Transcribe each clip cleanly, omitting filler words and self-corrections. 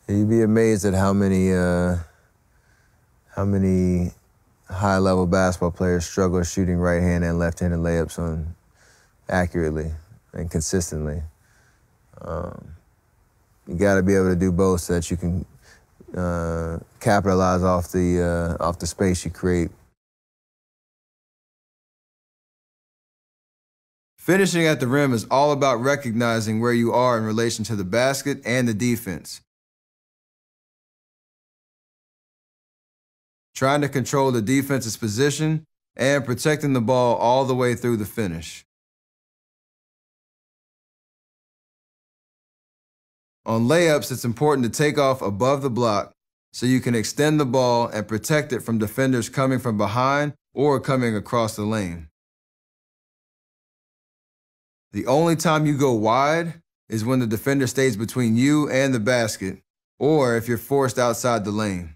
You'd be amazed at how many high-level basketball players struggle shooting right-handed and left-handed layups accurately and consistently. You got to be able to do both so that you can capitalize off the space you create. Finishing at the rim is all about recognizing where you are in relation to the basket and the defense. Trying to control the defense's position and protecting the ball all the way through the finish. On layups, it's important to take off above the block so you can extend the ball and protect it from defenders coming from behind or coming across the lane. The only time you go wide is when the defender stays between you and the basket, or if you're forced outside the lane.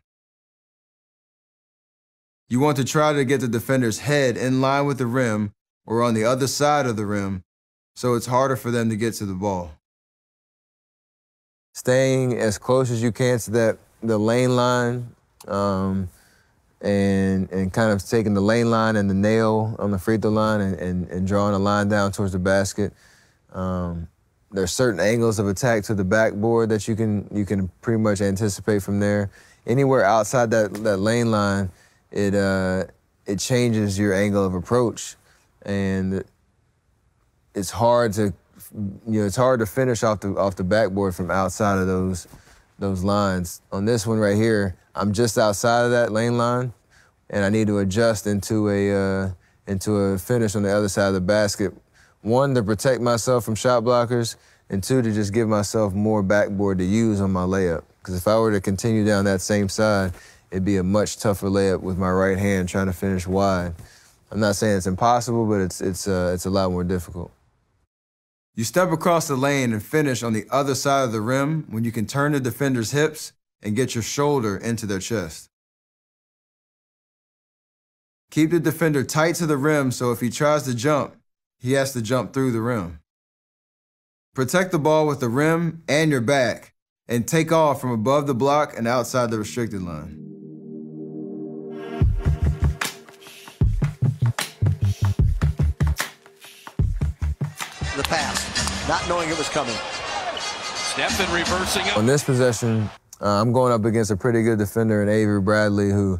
You want to try to get the defender's head in line with the rim or on the other side of the rim, so it's harder for them to get to the ball. Staying as close as you can to the lane line, and kind of taking the lane line and the nail on the free throw line and drawing a line down towards the basket. There's certain angles of attack to the backboard that you can pretty much anticipate from there. Anywhere outside that lane line, it changes your angle of approach, and it's hard to finish off the backboard from outside of those lines. On this one right here, I'm just outside of that lane line, and I need to adjust into a finish on the other side of the basket. One, to protect myself from shot blockers, and two, to just give myself more backboard to use on my layup. Because if I were to continue down that same side, it'd be a much tougher layup with my right hand trying to finish wide. I'm not saying it's impossible, but it's a lot more difficult. You step across the lane and finish on the other side of the rim when you can turn the defender's hips and get your shoulder into their chest. Keep the defender tight to the rim so if he tries to jump, he has to jump through the rim. Protect the ball with the rim and your back, and take off from above the block and outside the restricted line. The pass, not knowing it was coming. Steph in reversing it. On this possession, I'm going up against a pretty good defender in Avery Bradley, who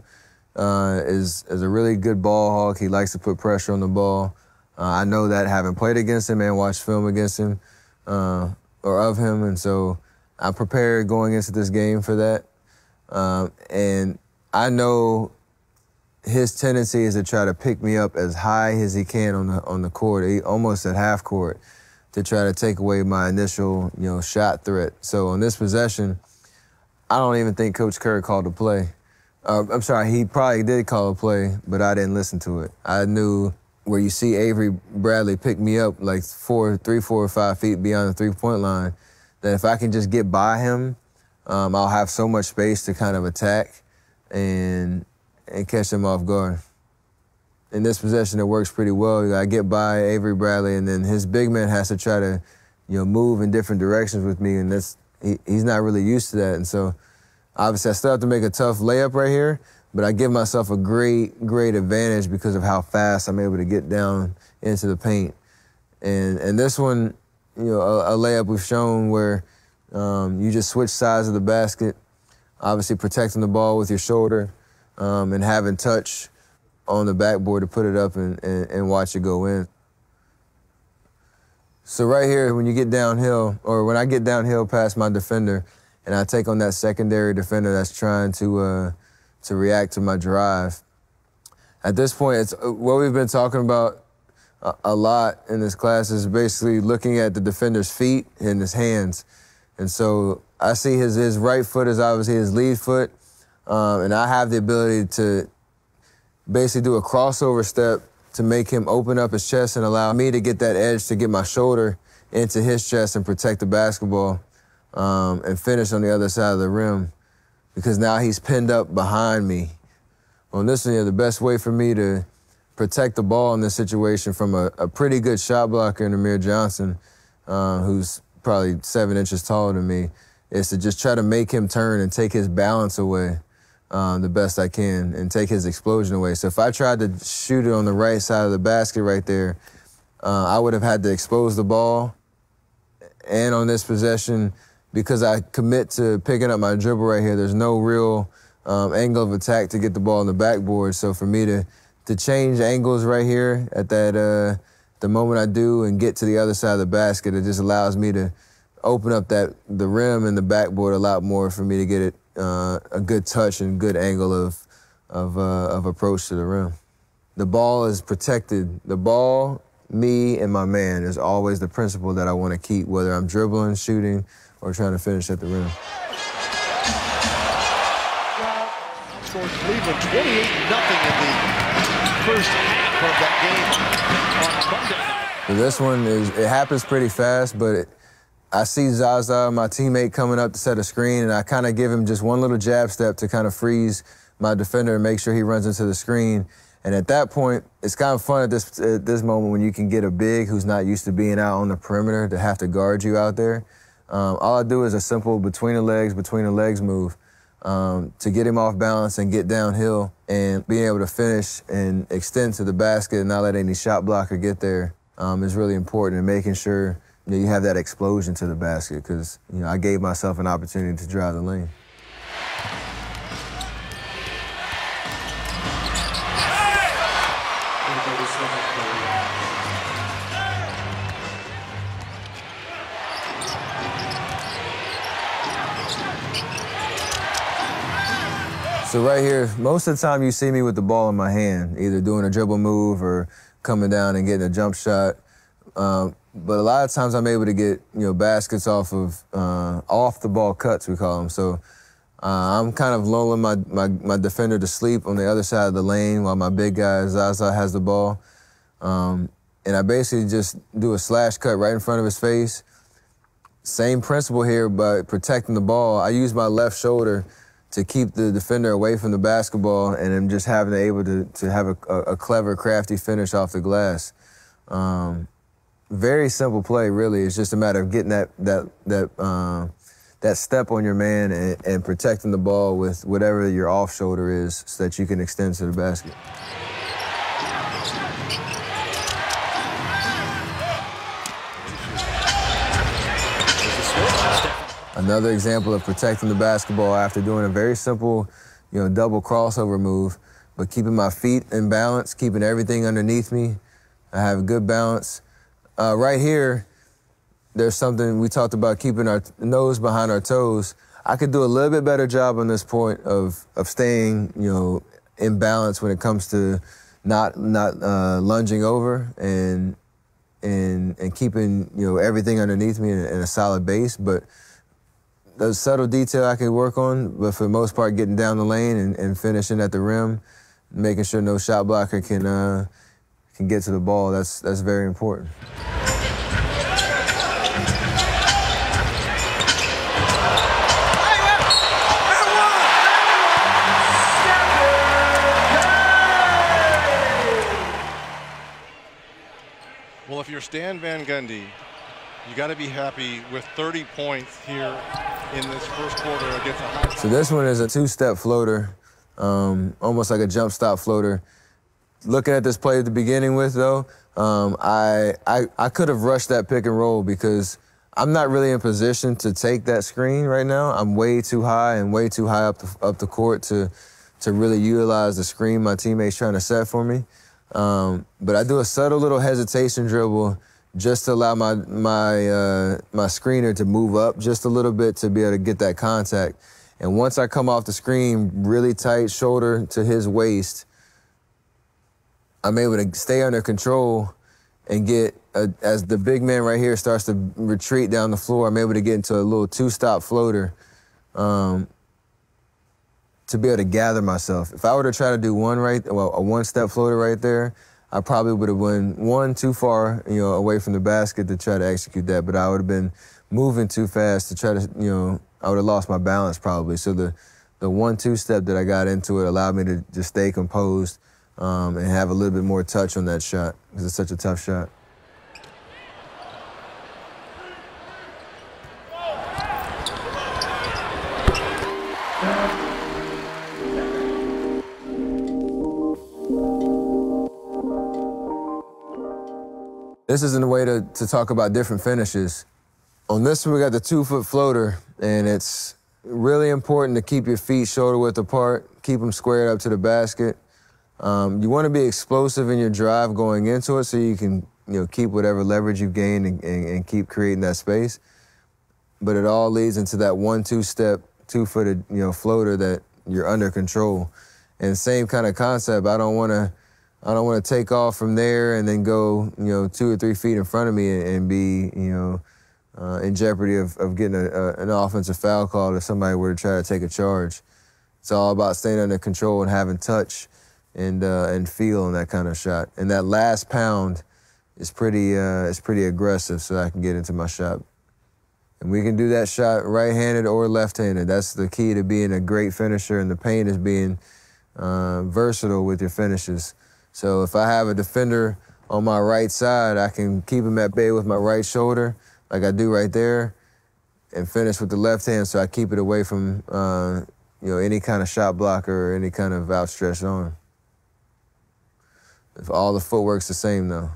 is a really good ball hawk. He likes to put pressure on the ball. I know that having played against him and watched film against him or of him, and so I'm prepared going into this game for that. And I know his tendency is to try to pick me up as high as he can on the court, almost at half court, to try to take away my initial shot threat. So on this possession, I don't even think Coach Kerr called a play. I'm sorry, he probably did call a play, but I didn't listen to it. I knew where you see Avery Bradley pick me up like 3, 4, or 5 feet beyond the three-point line, that if I can just get by him, I'll have so much space to kind of attack and catch him off guard. In this possession, it works pretty well. I get by Avery Bradley, and then his big man has to try to, move in different directions with me, and he's not really used to that. And so, obviously, I still have to make a tough layup right here, but I give myself a great advantage because of how fast I'm able to get down into the paint. And this one, a layup we've shown where you just switch sides of the basket, obviously protecting the ball with your shoulder, and having touch on the backboard to put it up and watch it go in. So right here, when you get downhill, or when I get downhill past my defender, and I take on that secondary defender that's trying to react to my drive. At this point, it's what we've been talking about a lot in this class is basically looking at the defender's feet and his hands. And so I see his right foot is obviously his lead foot, and I have the ability to basically do a crossover step to make him open up his chest and allow me to get that edge to get my shoulder into his chest and protect the basketball and finish on the other side of the rim, because now he's pinned up behind me. On this one, the best way for me to protect the ball in this situation from a pretty good shot blocker in Amir Johnson, who's probably 7 inches taller than me, is to just try to make him turn and take his balance away the best I can and take his explosion away. So if I tried to shoot it on the right side of the basket right there, I would have had to expose the ball. And on this possession, because I commit to picking up my dribble right here, there's no real angle of attack to get the ball on the backboard. So for me to change angles right here at that the moment I do and get to the other side of the basket, it just allows me to open up the rim and the backboard a lot more for me to get it a good touch and good angle of approach to the rim. The ball is protected. The ball, me, and my man is always the principle that I want to keep, whether I'm dribbling, shooting, or trying to finish at the rim. Towards Cleveland, 28-0 in the first half of that game on Monday. So this one it happens pretty fast, but I see Zaza, my teammate, coming up to set a screen, and I kind of give him just one little jab step to kind of freeze my defender and make sure he runs into the screen. And at that point, it's kind of fun at this moment when you can get a big who's not used to being out on the perimeter to have to guard you out there. All I do is a simple between the legs move to get him off balance and get downhill, and being able to finish and extend to the basket and not let any shot blocker get there is really important, and making sure you have that explosion to the basket, because I gave myself an opportunity to drive the lane. So right here, most of the time you see me with the ball in my hand, either doing a dribble move or coming down and getting a jump shot. But a lot of times I'm able to get baskets off the ball cuts, we call them. So I'm kind of lulling my defender to sleep on the other side of the lane while my big guy Zaza has the ball, and I basically just do a slash cut right in front of his face. Same principle here, but protecting the ball. I use my left shoulder to keep the defender away from the basketball, and I'm just able to have a clever, crafty finish off the glass. Very simple play, really. It's just a matter of getting that step on your man and protecting the ball with whatever your off shoulder is, so that you can extend to the basket. Another example of protecting the basketball after doing a very simple, double crossover move, but keeping my feet in balance, keeping everything underneath me. I have good balance. Right here, there's something we talked about, keeping our nose behind our toes. I could do a little bit better job on this point of staying, in balance when it comes to not lunging over and keeping everything underneath me in a solid base. But there's subtle detail I can work on, but for the most part, getting down the lane and finishing at the rim, making sure no shot blocker can get to the ball. That's very important. Well, if you're Stan Van Gundy, you got to be happy with 30 points here in this first quarter against a high. So this one is a two-step floater, almost like a jump stop floater. Looking at this play at the beginning with, though, I could have rushed that pick and roll because I'm not really in position to take that screen right now. I'm way too high and way too high up the court to really utilize the screen my teammate's trying to set for me. But I do a subtle little hesitation dribble just to allow my screener to move up just a little bit to be able to get that contact. And once I come off the screen, really tight shoulder to his waist, I'm able to stay under control and get, as the big man right here starts to retreat down the floor, I'm able to get into a little two-stop floater to be able to gather myself. If I were to try to do a one-step floater right there, I probably would have went one too far, away from the basket to try to execute that. But I would have been moving too fast to try to, I would have lost my balance probably. So the 1-2 step that I got into it allowed me to just stay composed and have a little bit more touch on that shot because it's such a tough shot. This isn't a way to talk about different finishes. On this one, we got the 2-foot floater, and it's really important to keep your feet shoulder width apart, keep them squared up to the basket. You want to be explosive in your drive going into it so you can keep whatever leverage you've gained and keep creating that space. But it all leads into that 1-2 step, 2-footed floater that you're under control. And same kind of concept. I don't want to take off from there and then go 2 or 3 feet in front of me and be in jeopardy of getting an offensive foul call if somebody were to try to take a charge. It's all about staying under control and having touch and feel in that kind of shot. And that last pound is pretty aggressive, so I can get into my shot. And we can do that shot right-handed or left-handed. That's the key to being a great finisher, and the paint is being versatile with your finishes. So if I have a defender on my right side, I can keep him at bay with my right shoulder, like I do right there, and finish with the left hand so I keep it away from any kind of shot blocker or any kind of outstretched arm. If all the footwork's the same, though.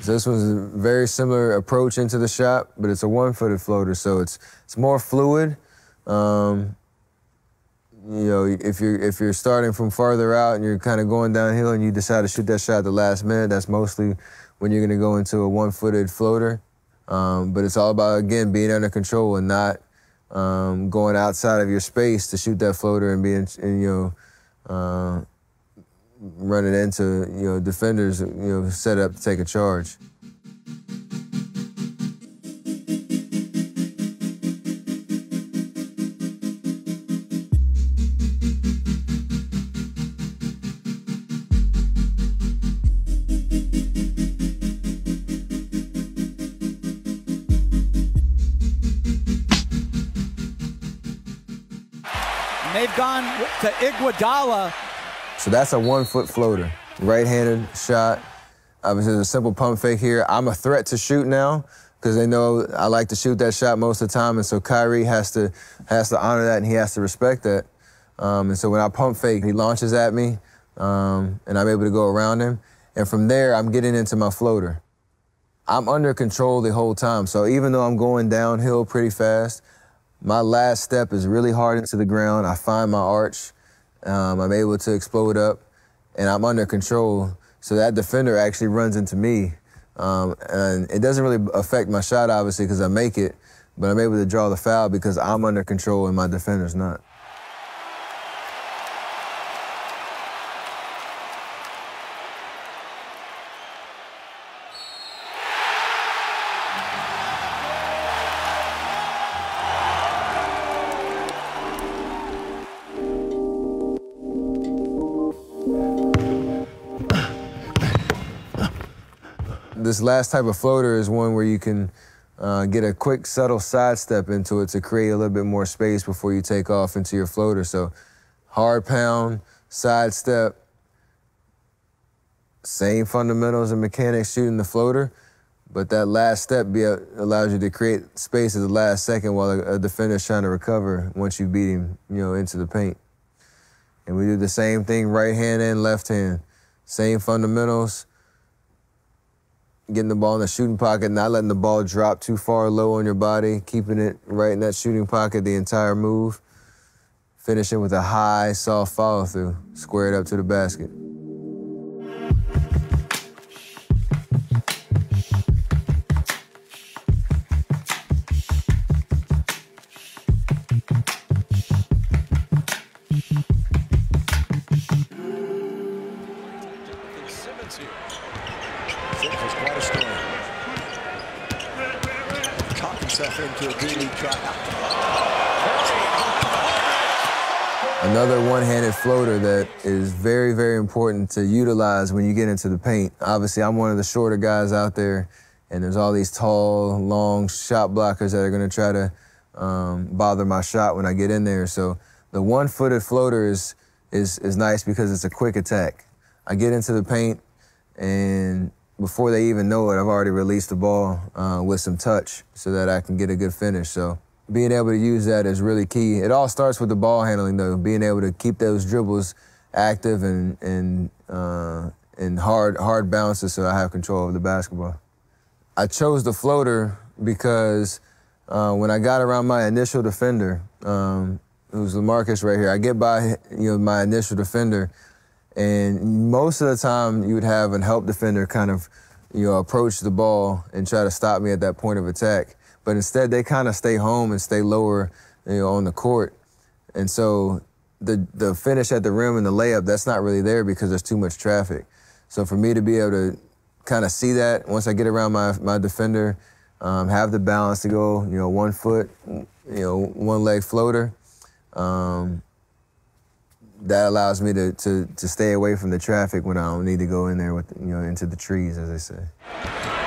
So this one's a very similar approach into the shot, but it's a 1-footed floater, so it's more fluid. If you're starting from farther out and you're kind of going downhill and you decide to shoot that shot at the last minute, that's mostly when you're going to go into a 1-footed floater. But it's all about, again, being under control and not going outside of your space to shoot that floater and being, running into, defenders, set up to take a charge. They've gone to Iguodala. So that's a 1-foot floater, right-handed shot. Obviously, there's a simple pump fake here. I'm a threat to shoot now because they know I like to shoot that shot most of the time, and so Kyrie has to honor that and he has to respect that. And so when I pump fake, he launches at me, and I'm able to go around him. And from there, I'm getting into my floater. I'm under control the whole time. So even though I'm going downhill pretty fast, my last step is really hard into the ground. I find my arch. I'm able to explode up, and I'm under control. So that defender actually runs into me. And it doesn't really affect my shot, obviously, because I make it, but I'm able to draw the foul because I'm under control and my defender's not. This last type of floater is one where you can get a quick, subtle sidestep into it to create a little bit more space before you take off into your floater. So hard pound, sidestep, same fundamentals and mechanics shooting the floater, but that last step allows you to create space at the last second while a defender's trying to recover once you beat him, into the paint. And we do the same thing right hand and left hand. Same fundamentals. Getting the ball in the shooting pocket, not letting the ball drop too far low on your body, keeping it right in that shooting pocket the entire move. Finishing with a high, soft follow-through, squared up to the basket. Into a good tryout. Another one-handed floater that is very, very important to utilize when you get into the paint. Obviously, I'm one of the shorter guys out there, and there's all these tall, long shot blockers that are going to try to bother my shot when I get in there. So the one-footed floater is nice because it's a quick attack. I get into the paint, and before they even know it, I've already released the ball with some touch so that I can get a good finish. So being able to use that is really key. It all starts with the ball handling, though, being able to keep those dribbles active and hard bounces so I have control of the basketball. I chose the floater because when I got around my initial defender, it was LaMarcus right here, I get by my initial defender, and most of the time you would have a help defender kind of approach the ball and try to stop me at that point of attack. But instead they kind of stay home and stay lower on the court. And so the finish at the rim and the layup, that's not really there because there's too much traffic. So for me to be able to kind of see that once I get around my defender, have the balance to go, 1 foot, 1 leg floater, that allows me to stay away from the traffic when I don't need to go in there with, into the trees, as they say.